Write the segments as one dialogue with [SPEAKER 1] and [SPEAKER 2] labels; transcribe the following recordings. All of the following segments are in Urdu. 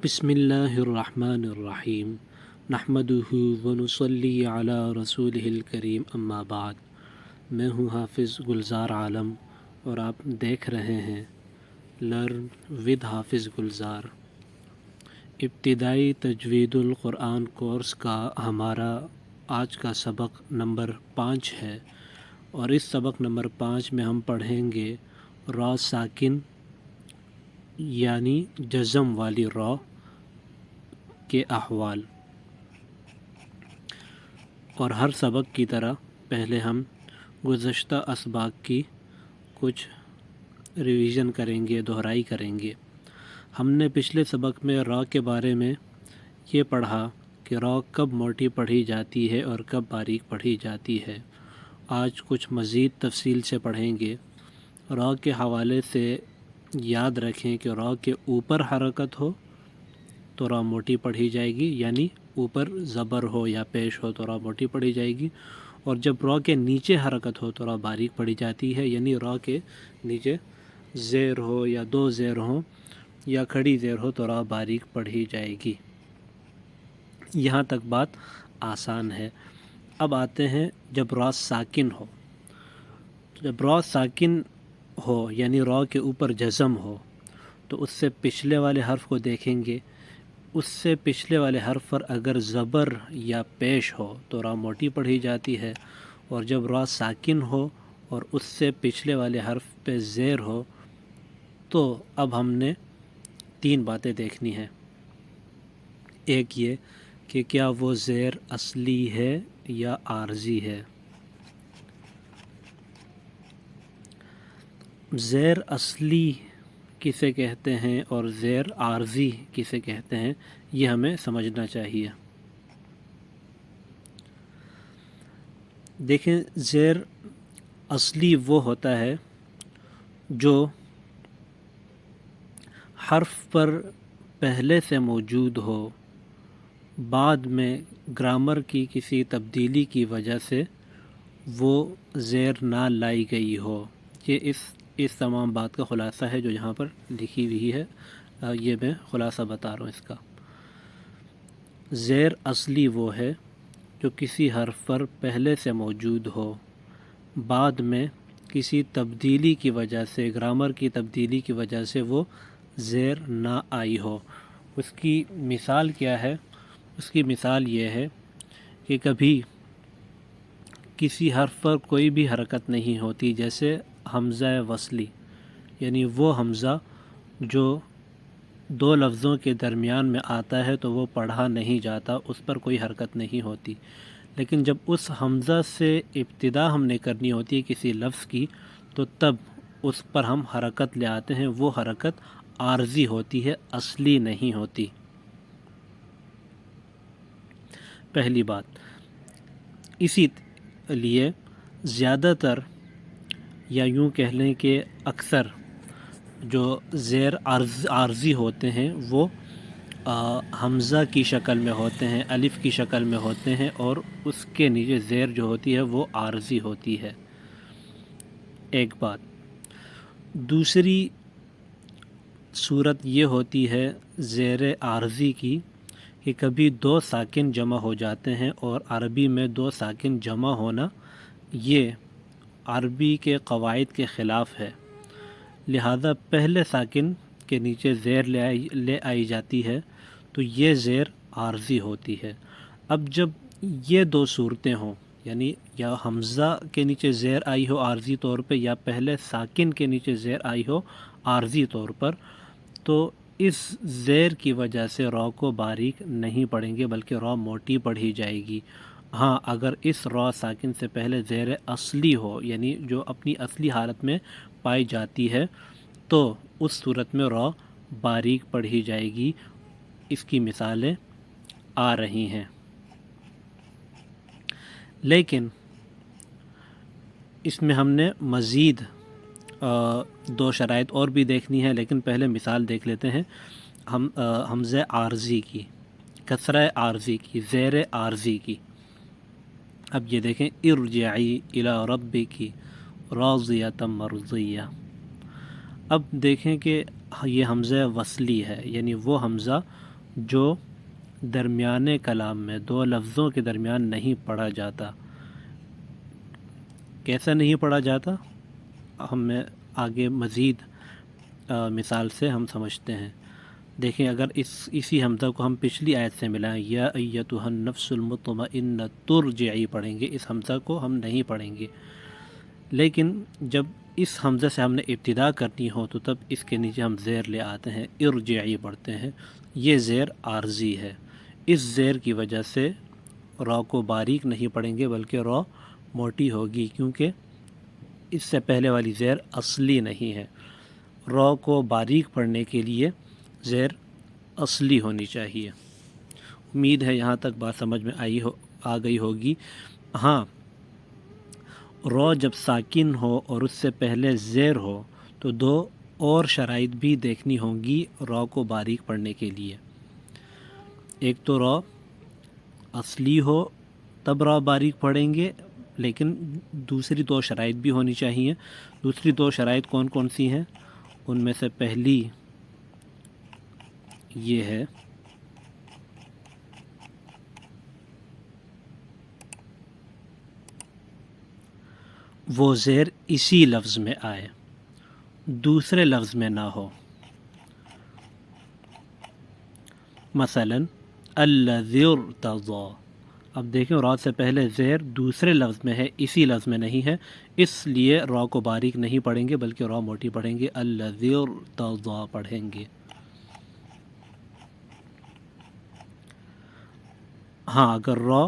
[SPEAKER 1] بسم اللہ الرحمن الرحیم نحمدہ ونصلی علی رسولہ الکریم اما بعد۔ میں ہوں حافظ گلزار عالم اور آپ دیکھ رہے ہیں لرن ود حافظ گلزار۔ ابتدائی تجوید القرآن کورس کا ہمارا آج کا سبق نمبر 5 ہے، اور اس سبق نمبر 5 میں ہم پڑھیں گے را ساکن یعنی جزم والی را کے احوال۔ اور ہر سبق کی طرح پہلے ہم گزشتہ اسباق کی کچھ ریویژن کریں گے، دہرائی کریں گے۔ ہم نے پچھلے سبق میں را کے بارے میں یہ پڑھا کہ را کب موٹی پڑھی جاتی ہے اور کب باریک پڑھی جاتی ہے۔ آج کچھ مزید تفصیل سے پڑھیں گے۔ را کے حوالے سے یاد رکھیں کہ را کے اوپر حرکت ہو تو را موٹی پڑھی جائے گی، یعنی اوپر زبر ہو یا پیش ہو تو را موٹی پڑھی جائے گی، اور جب را کے نیچے حرکت ہو تو را باریک پڑھی جاتی ہے، یعنی را کے نیچے زیر ہو یا دو زیر ہوں یا کھڑی زیر ہو تو را باریک پڑھی جائے گی۔ یہاں تک بات آسان ہے۔ اب آتے ہیں جب را ساکن ہو۔ جب را ساکن ہو یعنی را کے اوپر جزم ہو تو اس سے پچھلے والے حرف کو دیکھیں گے۔ اس سے پچھلے والے حرف پر اگر زبر یا پیش ہو تو را موٹی پڑھی جاتی ہے، اور جب را ساکن ہو اور اس سے پچھلے والے حرف پہ زیر ہو تو اب ہم نے 3 باتیں دیکھنی ہیں۔ ایک یہ کہ کیا وہ زیر اصلی ہے یا عارضی ہے۔ زیر اصلی کسے کہتے ہیں اور زیر عارضی کسے کہتے ہیں، یہ ہمیں سمجھنا چاہیے۔ دیکھیں، زیر اصلی وہ ہوتا ہے جو حرف پر پہلے سے موجود ہو، بعد میں گرامر کی کسی تبدیلی کی وجہ سے وہ زیر نہ لائی گئی ہو۔ یہ اس تمام بات کا خلاصہ ہے جو یہاں پر لکھی ہوئی ہے، یہ میں خلاصہ بتا رہا ہوں اس کا۔ زیر اصلی وہ ہے جو کسی حرف پر پہلے سے موجود ہو، بعد میں کسی تبدیلی کی وجہ سے، گرامر کی تبدیلی کی وجہ سے وہ زیر نہ آئی ہو۔ اس کی مثال کیا ہے؟ اس کی مثال یہ ہے کہ کبھی کسی حرف پر کوئی بھی حرکت نہیں ہوتی، جیسے حمزہ وصلی، یعنی وہ حمزہ جو 2 لفظوں کے درمیان میں آتا ہے تو وہ پڑھا نہیں جاتا، اس پر کوئی حرکت نہیں ہوتی۔ لیکن جب اس حمزہ سے ابتدا ہم نے کرنی ہوتی ہے کسی لفظ کی تو تب اس پر ہم حرکت لے آتے ہیں، وہ حرکت عارضی ہوتی ہے، اصلی نہیں ہوتی۔ پہلی بات۔ اسی لیے زیادہ تر یا یوں کہہ لیں کہ اکثر جو زیر عارضی ہوتے ہیں وہ حمزہ کی شکل میں ہوتے ہیں، الف کی شکل میں ہوتے ہیں، اور اس کے نیچے زیر جو ہوتی ہے وہ عارضی ہوتی ہے۔ ایک بات۔ دوسری صورت یہ ہوتی ہے زیر عارضی کی کہ کبھی 2 ساکن جمع ہو جاتے ہیں، اور عربی میں 2 ساکن جمع ہونا یہ عربی کے قواعد کے خلاف ہے، لہذا پہلے ساکن کے نیچے زیر لے آئی جاتی ہے تو یہ زیر عارضی ہوتی ہے۔ اب جب یہ 2 صورتیں ہوں، یعنی یا حمزہ کے نیچے زیر آئی ہو عارضی طور پہ یا پہلے ساکن کے نیچے زیر آئی ہو عارضی طور پر، تو اس زیر کی وجہ سے را کو باریک نہیں پڑھیں گے بلکہ را موٹی پڑھی جائے گی۔ ہاں، اگر اس را ساکن سے پہلے زیر اصلی ہو، یعنی جو اپنی اصلی حالت میں پائی جاتی ہے، تو اس صورت میں را باریک پڑھی جائے گی۔ اس کی مثالیں آ رہی ہیں۔ لیکن اس میں ہم نے مزید 2 شرائط اور بھی دیکھنی ہے، لیکن پہلے مثال دیکھ لیتے ہیں حمزہ عارضی کی، کسرہ عارضی کی، زیر عارضی کی۔ اب یہ دیکھیں، ارجعی الی ربک راضیۃ مرضیہ۔ اب دیکھیں کہ یہ حمزہ وصلی ہے، یعنی وہ حمزہ جو درمیانے کلام میں دو لفظوں کے درمیان نہیں پڑھا جاتا۔ کیسا نہیں پڑھا جاتا؟ ہمیں آگے مزید مثال سے ہم سمجھتے ہیں۔ دیکھیں، اگر اسی حمزہ کو ہم پچھلی آیت سے ملائیں، یا ایتھا النفس المطمئنہ ترجعی پڑھیں گے، اس حمزہ کو ہم نہیں پڑھیں گے۔ لیکن جب اس حمزہ سے ہم نے ابتدا کرنی ہو تو تب اس کے نیچے ہم زیر لے آتے ہیں، ارجعی پڑھتے ہیں۔ یہ زیر عارضی ہے، اس زیر کی وجہ سے را کو باریک نہیں پڑھیں گے بلکہ را موٹی ہوگی، کیونکہ اس سے پہلے والی زیر اصلی نہیں ہے۔ را کو باریک پڑھنے کے لیے زیر اصلی ہونی چاہیے۔ امید ہے یہاں تک بات سمجھ میں آ گئی ہوگی۔ ہاں، را جب ساکن ہو اور اس سے پہلے زیر ہو تو دو اور شرائط بھی دیکھنی ہوں گی را کو باریک پڑھنے کے لیے۔ ایک تو را اصلی ہو تب را باریک پڑھیں گے، لیکن دوسری دو شرائط بھی ہونی چاہیے۔ دوسری دو شرائط کون کون سی ہیں؟ ان میں سے پہلی یہ ہے وہ زیر اسی لفظ میں آئے، دوسرے لفظ میں نہ ہو۔ مثلا الذی ارتضی، اب دیکھیں را سے پہلے زیر دوسرے لفظ میں ہے، اسی لفظ میں نہیں ہے، اس لیے را کو باریک نہیں پڑھیں گے بلکہ را موٹی پڑھیں گے، الذی ارتضی پڑھیں گے۔ ہاں، اگر را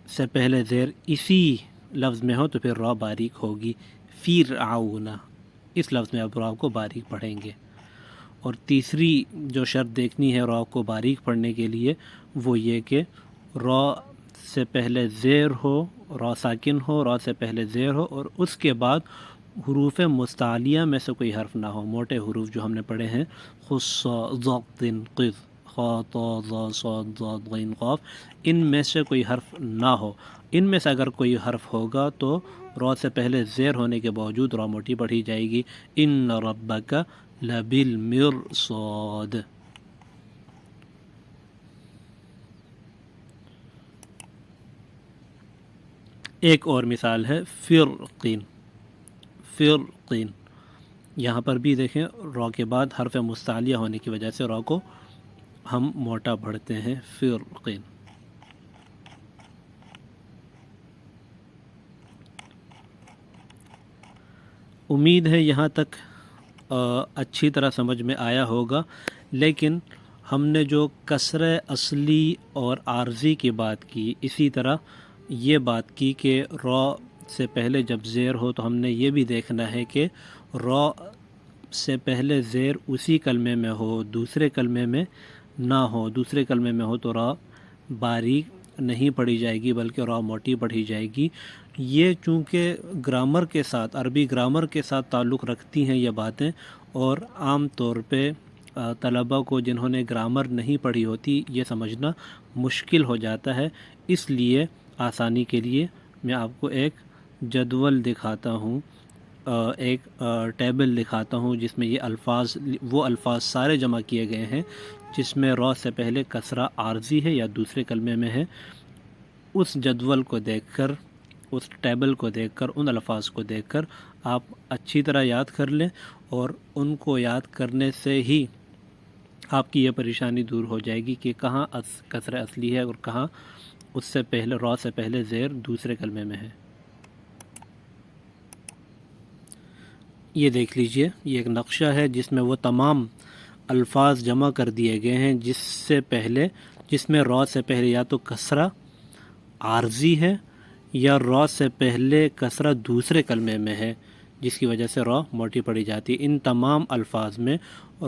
[SPEAKER 1] سے پہلے زیر اسی لفظ میں ہو تو پھر را باریک ہوگی، فرعون، اس لفظ میں اب را کو باریک پڑھیں گے۔ اور تیسری جو شرط دیکھنی ہے را کو باریک پڑھنے کے لیے وہ یہ کہ را سے پہلے زیر ہو، را ساکن ہو، را سے پہلے زیر ہو اور اس کے بعد حروف مستعلیہ میں سے کوئی حرف نہ ہو۔ موٹے حروف جو ہم نے پڑھے ہیں، خص، ض، قذ، خ، ط، ظ، ص، ض، غین، قاف، ان میں سے کوئی حرف نہ ہو۔ ان میں سے اگر کوئی حرف ہوگا تو را سے پہلے زیر ہونے کے باوجود را موٹی پڑھی جائے گی، ان ربک لبالمرصاد۔ ایک اور مثال ہے فرقین، فرقین، یہاں پر بھی دیکھیں را کے بعد حرف مستعلیہ ہونے کی وجہ سے را کو ہم موٹا پڑھتے ہیں، فرقین۔ امید ہے یہاں تک اچھی طرح سمجھ میں آیا ہوگا، لیکن ہم نے جو کسر اصلی اور عارضی کی بات کی، اسی طرح یہ بات کی کہ را سے پہلے جب زیر ہو تو ہم نے یہ بھی دیکھنا ہے کہ را سے پہلے زیر اسی کلمے میں ہو، دوسرے کلمے میں نہ ہو۔ دوسرے کلمے میں ہو تو را باریک نہیں پڑھی جائے گی بلکہ را موٹی پڑھی جائے گی۔ یہ چونکہ گرامر کے ساتھ، عربی گرامر کے ساتھ تعلق رکھتی ہیں یہ باتیں، اور عام طور پہ طلباء کو جنہوں نے گرامر نہیں پڑھی ہوتی یہ سمجھنا مشکل ہو جاتا ہے۔ اس لیے آسانی کے لیے میں آپ کو ایک جدول دکھاتا ہوں، ایک ٹیبل دکھاتا ہوں جس میں یہ وہ الفاظ سارے جمع کیے گئے ہیں جس میں را سے پہلے کسرہ عارضی ہے یا دوسرے کلمے میں ہے۔ اس جدول کو دیکھ کر، اس ٹیبل کو دیکھ کر، ان الفاظ کو دیکھ کر آپ اچھی طرح یاد کر لیں، اور ان کو یاد کرنے سے ہی آپ کی یہ پریشانی دور ہو جائے گی کہ کہاں کسرہ اصلی ہے اور کہاں اس سے پہلے را سے پہلے زیر دوسرے کلمے میں ہے۔ یہ دیکھ لیجئے، یہ ایک نقشہ ہے جس میں وہ تمام الفاظ جمع کر دیے گئے ہیں جس میں را سے پہلے یا تو کسرہ عارضی ہے یا را سے پہلے کسرہ دوسرے کلمے میں ہے جس کی وجہ سے را موٹی پڑھی جاتی ہے۔ ان تمام الفاظ میں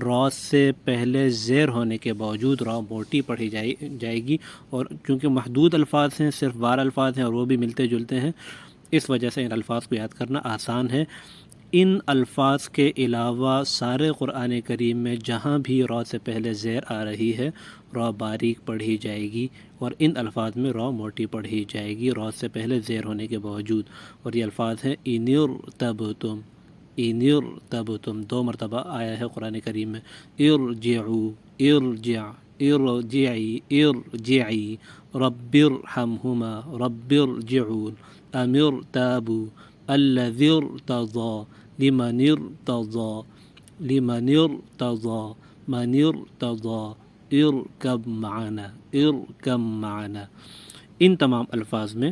[SPEAKER 1] را سے پہلے زیر ہونے کے باوجود را موٹی پڑھی جائے گی، اور چونکہ محدود الفاظ ہیں، صرف 12 الفاظ ہیں اور وہ بھی ملتے جلتے ہیں، اس وجہ سے ان الفاظ کو یاد کرنا آسان ہے۔ ان الفاظ کے علاوہ سارے قرآن کریم میں جہاں بھی را سے پہلے زیر آ رہی ہے را باریک پڑھی جائے گی، اور ان الفاظ میں را موٹی پڑھی جائے گی را سے پہلے زیر ہونے کے باوجود۔ اور یہ الفاظ ہیں ان ارتبتم، ان ارتبتم 2 مرتبہ آیا ہے قرآن کریم میں، ارجعوا، ارجع، ارجعی ارجعی رب ارحمہما رب ارجعون ام ارتابوا الذی ارتضی لمن ارتضی لمن ارتضی من ارتضی ارکب معنا ارکب معنا۔ ان تمام الفاظ میں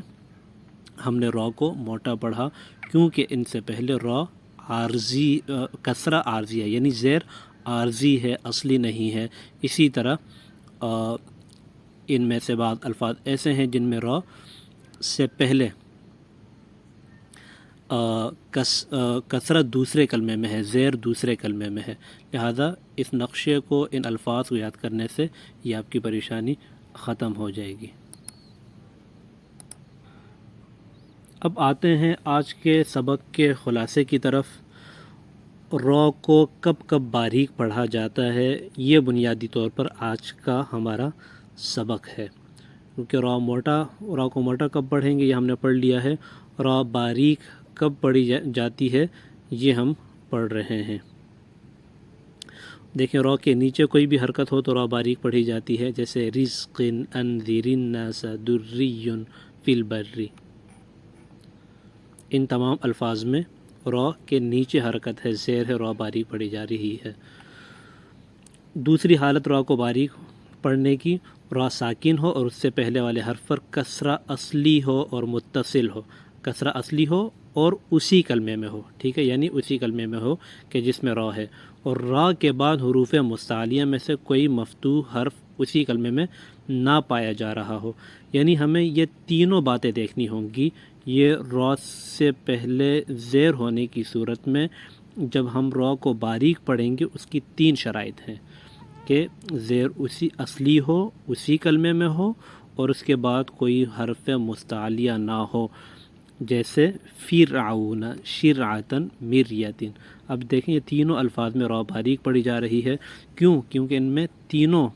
[SPEAKER 1] ہم نے را کو موٹا پڑھا کیونکہ ان سے پہلے را عارضی کسرہ عارضی ہے، یعنی زیر عارضی ہے، اصلی نہیں ہے۔ اسی طرح ان میں سے بعض الفاظ ایسے ہیں جن میں را سے پہلے کسرت دوسرے کلمے میں ہے، زیر دوسرے کلمے میں ہے، لہذا اس نقشے کو، ان الفاظ کو یاد کرنے سے یہ آپ کی پریشانی ختم ہو جائے گی۔ اب آتے ہیں آج کے سبق کے خلاصے کی طرف۔ را کو کب کب باریک پڑھا جاتا ہے، یہ بنیادی طور پر آج کا ہمارا سبق ہے، کیونکہ را کو موٹا کب پڑھیں گے یہ ہم نے پڑھ لیا ہے، را باریک کب پڑھی جاتی ہے یہ ہم پڑھ رہے ہیں۔ دیکھیں را کے نیچے کوئی بھی حرکت ہو تو را باریک پڑھی جاتی ہے، جیسے رزق، انذر الناس، دری، فی البر۔ ان تمام الفاظ میں را کے نیچے حرکت ہے، زیر ہے، را باریک پڑھی جا رہی ہے۔ دوسری حالت را کو باریک پڑھنے کی، را ساکن ہو اور اس سے پہلے والے حرف پر کسرہ اصلی ہو اور متصل ہو، کسرہ اصلی ہو اور اسی کلمے میں ہو، ٹھیک ہے، یعنی اسی کلمے میں ہو کہ جس میں را ہے، اور را کے بعد حروف مستعلیہ میں سے کوئی مفتوح حرف اسی کلمے میں نہ پایا جا رہا ہو، یعنی ہمیں یہ تینوں باتیں دیکھنی ہوں گی۔ یہ را سے پہلے زیر ہونے کی صورت میں جب ہم را کو باریک پڑھیں گے اس کی تین شرائط ہیں کہ زیر اسی اصلی ہو، اسی کلمے میں ہو، اور اس کے بعد کوئی حرف مستعلیہ نہ ہو، جیسے فرعون، شرعتن، مریتن۔ اب دیکھیں یہ تینوں الفاظ میں را باریک پڑھی جا رہی ہے، کیوں؟ کیونکہ ان میں تینوں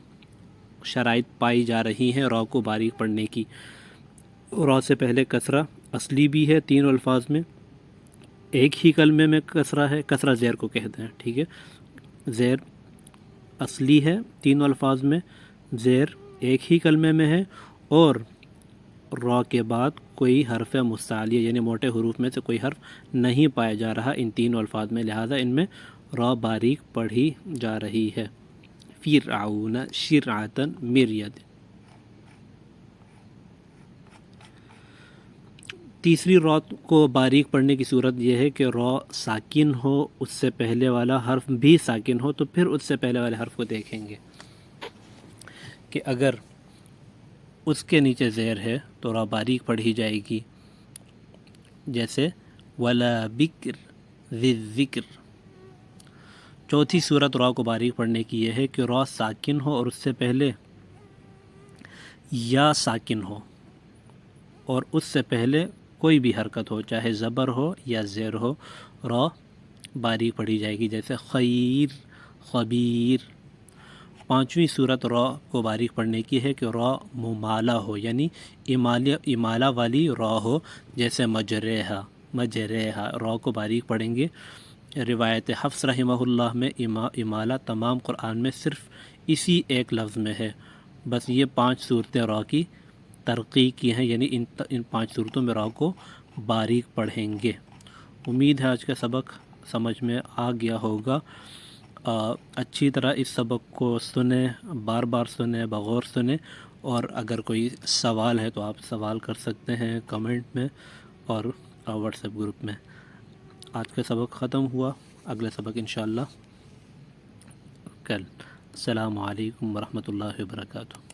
[SPEAKER 1] شرائط پائی جا رہی ہیں را کو باریک پڑھنے کی۔ را سے پہلے کسرہ اصلی بھی ہے تینوں الفاظ میں، ایک ہی کلمے میں کسرہ ہے، کسرہ زیر کو کہتے ہیں، ٹھیک ہے، زیر اصلی ہے تینوں الفاظ میں، زیر ایک ہی کلمے میں ہے، اور را کے بعد کوئی حرف مستعلیہ یعنی موٹے حروف میں سے کوئی حرف نہیں پایا جا رہا ان تینوں الفاظ میں، لہذا ان میں را باریک پڑھی جا رہی ہے۔ فرعون، شرعتن، مریت۔ تیسری را کو باریک پڑھنے کی صورت یہ ہے کہ را ساکن ہو، اس سے پہلے والا حرف بھی ساکن ہو، تو پھر اس سے پہلے والے حرف کو دیکھیں گے کہ اگر اس کے نیچے زیر ہے تو را باریک پڑھی جائے گی، جیسے ولا بکر ذی الذکر۔ چوتھی صورت را کو باریک پڑھنے کی یہ ہے کہ را ساکن ہو اور اس سے پہلے یا ساکن ہو، اور اس سے پہلے کوئی بھی حرکت ہو، چاہے زبر ہو یا زیر ہو، را باریک پڑھی جائے گی، جیسے خیر، خبیر۔ پانچویں صورت را کو باریک پڑھنے کی ہے کہ را ممالہ ہو، یعنی امالہ والی را ہو، جیسے مجریہا، مجریہا۔ را کو باریک پڑھیں گے۔ روایت حفص رحمہ اللہ میں امالہ تمام قرآن میں صرف اسی ایک لفظ میں ہے، بس یہ 5 صورتیں را کی ترقیق کی ہیں، یعنی ان 5 صورتوں میں را کو باریک پڑھیں گے۔ امید ہے آج کا سبق سمجھ میں آ گیا ہوگا۔ اچھی طرح اس سبق کو سنیں، بار بار سنیں، بغور سنیں، اور اگر کوئی سوال ہے تو آپ سوال کر سکتے ہیں کمنٹ میں اور واٹس ایپ گروپ میں۔ آج کا سبق ختم ہوا، اگلا سبق انشاءاللہ کل۔ السلام علیکم ورحمۃ اللہ وبرکاتہ۔